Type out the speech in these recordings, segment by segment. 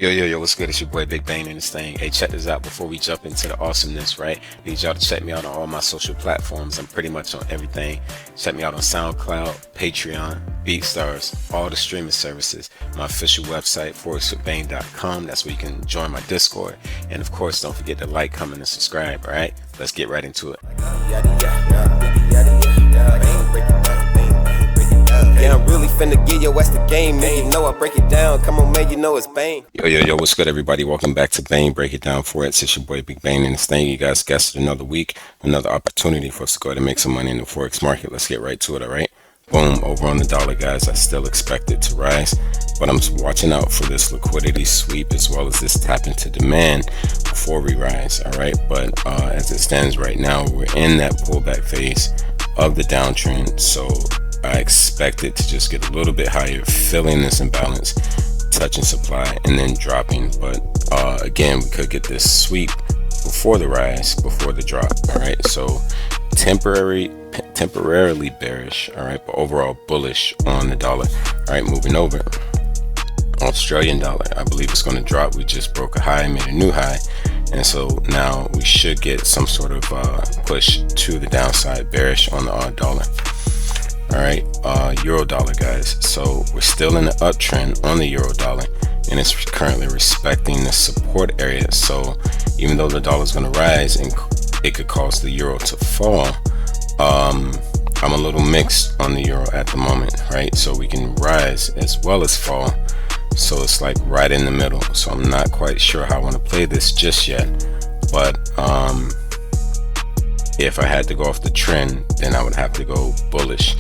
Yo, what's good? It's your boy Big Bain in this thing. Hey, check this out before we jump into the awesomeness, right? Need y'all to check me out on all my social platforms. I'm pretty much on everything. Check me out on SoundCloud, Patreon, BeatStars, all the streaming services. My official website, forexwithbain.com. That's where you can join my Discord. And of course, don't forget to like, comment, and subscribe, all right? Let's get right into it. Yeah, I'm really finna get your ass the game, man. You know I break it down. Come on, man, you know it's Bain. Yo, what's good, everybody? Welcome back to Bain Break It Down Forex. It's your boy Big Bain in this thing. You guys guessed it, another week, another opportunity for us to go ahead and make some money in the Forex market. Let's get right to it, all right? Boom, over on the dollar, guys. I still expect it to rise, but I'm watching out for this liquidity sweep as well as this tap into demand before we rise, all right? But as it stands right now, we're in that pullback phase of the downtrend, so I expect it to just get a little bit higher, filling this imbalance, touching supply, and then dropping. But again, we could get this sweep before the rise, before the drop. All right, so temporarily bearish. All right, but overall bullish on the dollar. All right, moving over. Australian dollar, I believe it's going to drop. We just broke a high, made a new high, and so now we should get some sort of push to the downside, bearish on the dollar. All right, euro dollar, guys. So we're still in the uptrend on the euro dollar, and it's currently respecting the support area. So even though the dollar is going to rise and it could cause the euro to fall, I'm a little mixed on the euro at the moment, right? So we can rise as well as fall. So it's like right in the middle. So I'm not quite sure how I want to play this just yet, but if I had to go off the trend, then I would have to go bullish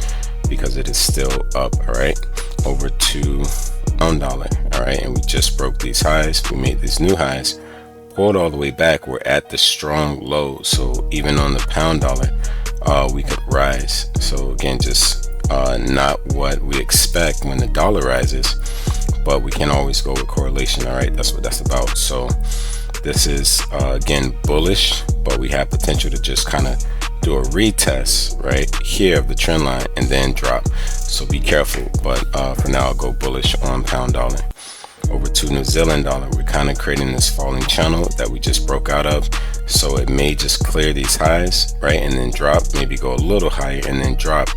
because it is still up. All right, over to pound dollar. All right, and we just broke these highs. We made these new highs, pulled all the way back. We're at the strong low, so even on the pound dollar, we could rise. So again, just not what we expect when the dollar rises, but we can always go with correlation. All right, that's what that's about. So this is again bullish, but we have potential to just kind of do a retest right here of the trend line and then drop. So be careful. But for now, I'll go bullish on pound dollar. Over to New Zealand dollar, we're kind of creating this falling channel that we just broke out of. So it may just clear these highs, right, and then drop, maybe go a little higher and then drop.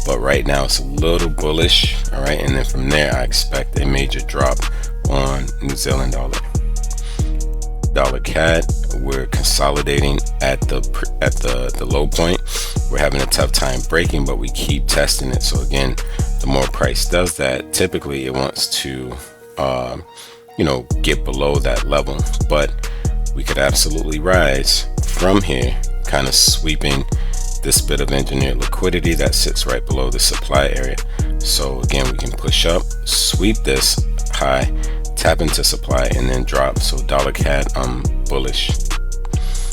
But right now it's a little bullish, all right, and then from there I expect a major drop on New Zealand dollar. Dollar CAD, we're consolidating at the low point. We're having a tough time breaking, but we keep testing it. So again, the more price does that, typically it wants to get below that level, but we could absolutely rise from here, kind of sweeping this bit of engineered liquidity that sits right below the supply area. So again, we can push up, sweep this high, tap into supply, and then drop. So dollar CAD, I'm bullish.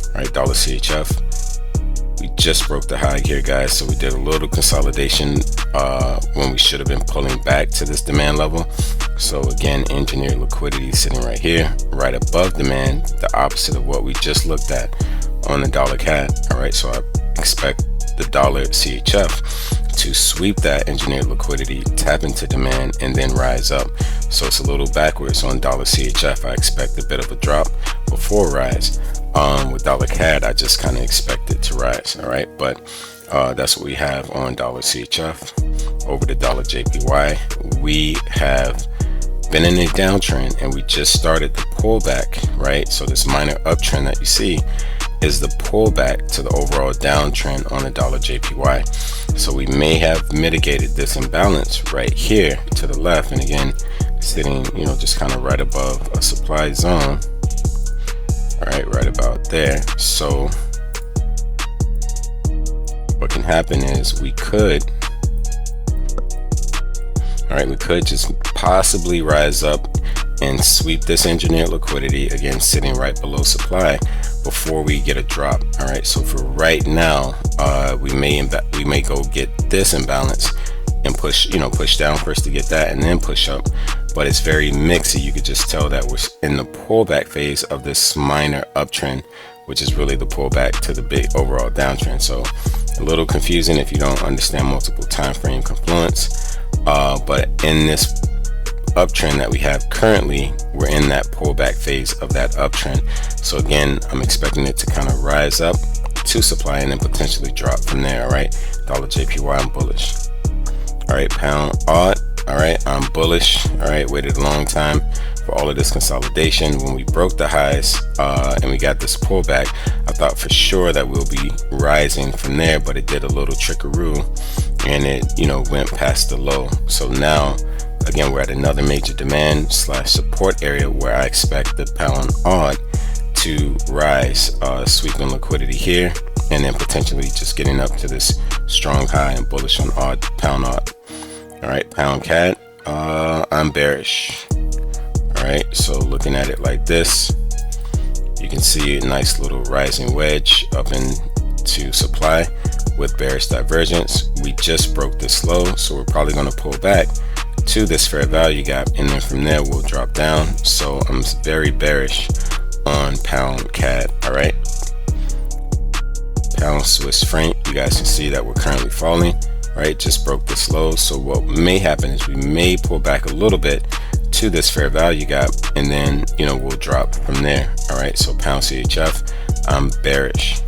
All right, dollar CHF, we just broke the high here, guys. So we did a little consolidation when we should have been pulling back to this demand level. So again, engineered liquidity sitting right here, right above demand, the opposite of what we just looked at on the dollar CAD. All right, so I expect the dollar CHF to sweep that engineered liquidity, tap into demand, and then rise up. So it's a little backwards on dollar CHF. I expect a bit of a drop before rise. With dollar CAD, I just kind of expect it to rise. All right, but that's what we have on dollar CHF. Over to dollar JPY, we have been in a downtrend and we just started the pullback, right? So this minor uptrend that you see is the pullback to the overall downtrend on the dollar JPY. So we may have mitigated this imbalance right here to the left, and again sitting just kind of right above a supply zone. All right, right about there. So what can happen is we could just possibly rise up and sweep this engineered liquidity, again sitting right below supply, before we get a drop. All right, so for right now, we may go get this imbalance and push down first to get that, and then push up. But it's very mixy. You could just tell that we're in the pullback phase of this minor uptrend, which is really the pullback to the big overall downtrend. So a little confusing if you don't understand multiple time frame confluence. But in this uptrend that we have currently, we're in that pullback phase of that uptrend. So again, I'm expecting it to kind of rise up to supply and then potentially drop from there. All right, dollar JPY, I'm bullish. All right, pound odd. All right, I'm bullish. All right, waited a long time for all of this consolidation. When we broke the highs and we got this pullback, I thought for sure that we'll be rising from there, but it did a little trickaroo and it, went past the low. So now, again, we're at another major demand / support area where I expect the pound odd to rise, sweeping liquidity here, and then potentially just getting up to this strong high and bullish on odd, pound odd. All right, pound CAD, I'm bearish. All right, so looking at it like this, you can see a nice little rising wedge up into supply with bearish divergence. We just broke this low, so we're probably going to pull back to this fair value gap, and then from there we'll drop down. So I'm very bearish on pound CAD. All right, pound Swiss franc, you guys can see that we're currently falling. Right, just broke this low. So what may happen is we may pull back a little bit to this fair value gap, and then we'll drop from there. All right, so pound CHF, I'm bearish.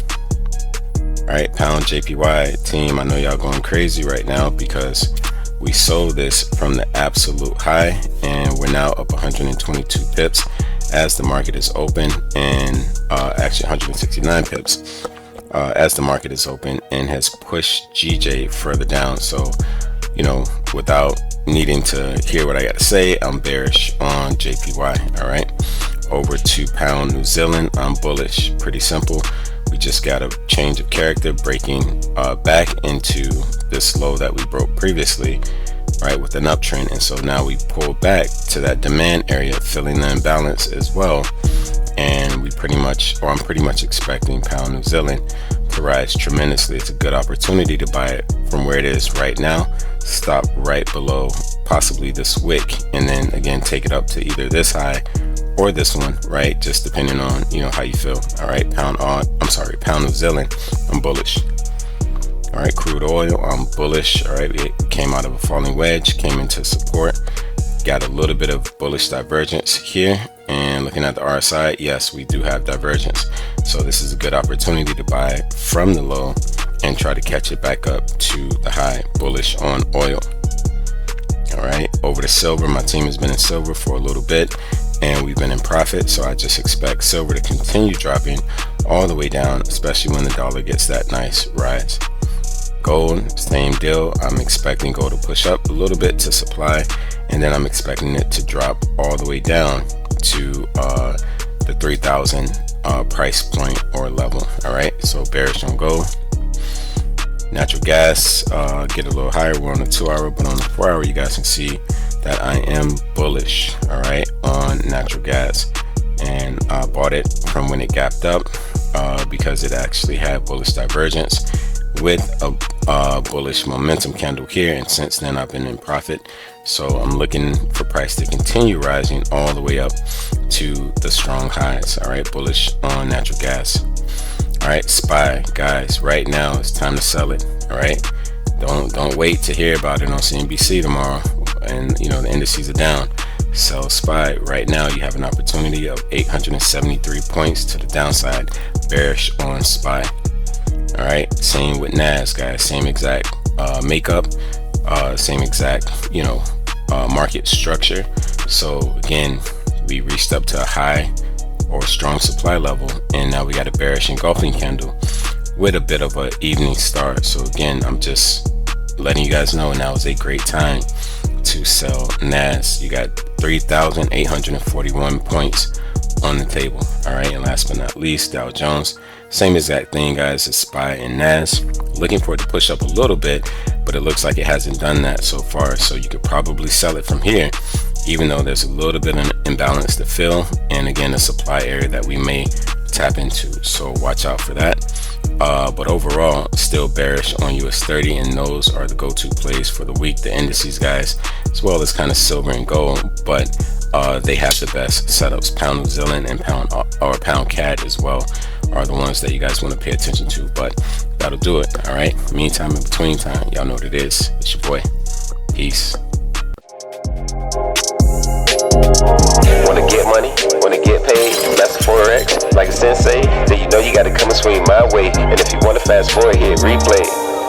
All right, pound JPY team, I know y'all going crazy right now because we sold this from the absolute high and we're now up 122 pips as the market is open, and actually 169 pips as the market is open, and has pushed GJ further down. So without needing to hear what I got to say, I'm bearish on JPY. All right, over to pound New Zealand, I'm bullish. Pretty simple. We just got a change of character, breaking back into this low that we broke previously, right, with an uptrend. And so now we pull back to that demand area, filling the imbalance as well. And I'm pretty much expecting pound New Zealand to rise tremendously. It's a good opportunity to buy it from where it is right now, stop right below possibly this wick, and then again take it up to either this high or this one, right, just depending on how you feel. All right, pound New Zealand, I'm bullish. All right, crude oil, I'm bullish. All right, it came out of a falling wedge, came into support, got a little bit of bullish divergence here, and looking at the RSI, yes, we do have divergence. So this is a good opportunity to buy from the low and try to catch it back up to the high, bullish on oil. All right, over to silver, my team has been in silver for a little bit and we've been in profit, so I just expect silver to continue dropping all the way down, especially when the dollar gets that nice rise. Gold, same deal. I'm expecting gold to push up a little bit to supply, and then I'm expecting it to drop all the way down to the 3,000 price point or level. All right, so bearish on gold. Natural gas, get a little higher. We're on the 2 hour, but on the 4 hour, you guys can see that I am bullish, all right, on natural gas. And I bought it from when it gapped up because it actually had bullish divergence with a bullish momentum candle here, and since then I've been in profit. So I'm looking for price to continue rising all the way up to the strong highs. All right, bullish on natural gas. All right, SPY, guys, right now it's time to sell it. All right, don't wait to hear about it on CNBC tomorrow and the indices are down. Sell SPY right now. You have an opportunity of 873 points to the downside. Bearish on SPY. All right, same with NAS, guys, same exact makeup, same exact market structure. So again, we reached up to a high or strong supply level, and now we got a bearish engulfing candle with a bit of an evening start. So again, I'm just letting you guys know now is a great time to sell NAS. You got 3,841 points on the table. All right, and last but not least, Dow Jones, same exact thing, guys, as SPY and NAS. Looking for it to push up a little bit, but it looks like it hasn't done that so far. So you could probably sell it from here, even though there's a little bit of an imbalance to fill, and again, a supply area that we may tap into. So watch out for that. But overall, still bearish on US 30, and those are the go-to plays for the week. The indices, guys, as well as kind of silver and gold, but they have the best setups. Pound New Zealand and pound CAD as well are the ones that you guys want to pay attention to. But that'll do it. All right, meantime, in between time, y'all know what it is. It's your boy. Peace. Wanna get money? Wanna get paid? That's Forex, like a sensei. Then you know you gotta come and swing my way. And if you wanna fast forward, hit replay.